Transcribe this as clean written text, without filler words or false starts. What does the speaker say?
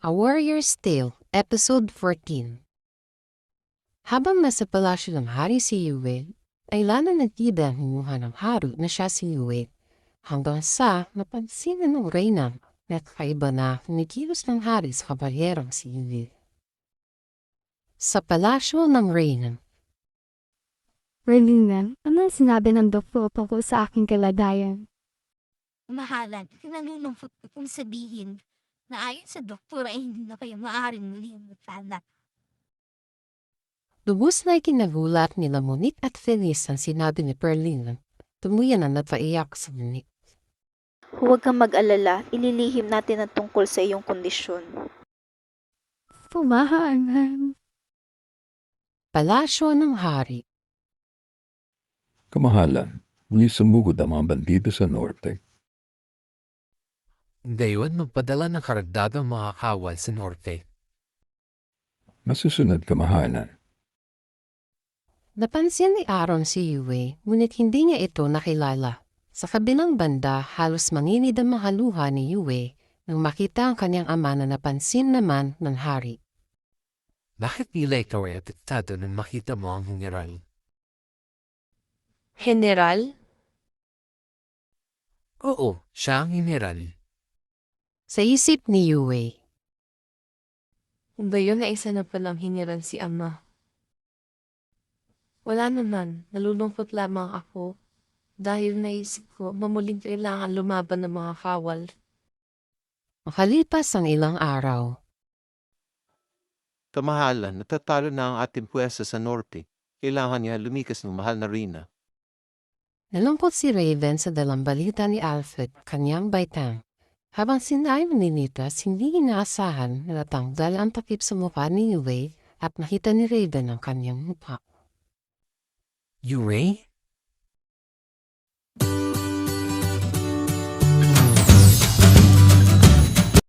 A Warrior's Tale, Episode 14. Habang nasa palasyo ng hari si Yue, ay lalo nagtida ang hinuha ng hari na siya si Yue, hanggang sa napansin ng reyna na kakaiba na kinikilos ng hari sa kabalyerong si Yue. Sa palasyo ng reyna, Relina, ano ang sinabi ng doktor tungkol sa aking kalagayan? Mahalan, nalulungkot ko kung sabihin na ayon sa doktor ay hindi na kayo maaaring muling magtala. lubos na ikinagulat nila Monique at Felice ang sinabi ni Perlin. Tumuyan na napaiyak sa Monique. Huwag kang mag-alala, ililihim natin ang tungkol sa iyong kondisyon. Pumahalan. Palasyo ng hari. Kamahalan, muli sumugod ang mga bandido sa norte. Ngayon, magpadala ng karagdagang mga kawal sa norte. Masusunod kamahalan. Napansin ni Aaron si Yue, ngunit hindi niya ito nakilala. Sa kabilang banda, halos manginid ang mga luha ni Yue nang makita ang kanyang ama na napansin naman ng hari. Bakit nila ikaw ay apektado nang makita mo ang general? General? Oo, siya ang general. Sa isip ni Yue, Kung gayon na isa na palang hiniran si Ama. Wala naman, nalulungkot lamang ako dahil naisip ko mamuling kailangan lumaban ng mga kawal. makalipas ang ilang araw. Kamahalan, natatalo na ang ating puwersa sa norte. Kailangan niya lumikas ng mahal na reyna. Nalungkot si Raven sa dalang balita ni Alfred, kanyang baitang. Habang sinay maninitas, hindi inaasahan na natanggal ang takip sa mukha ni Yue at nakita ni Raven ang kanyang mukha. Yue?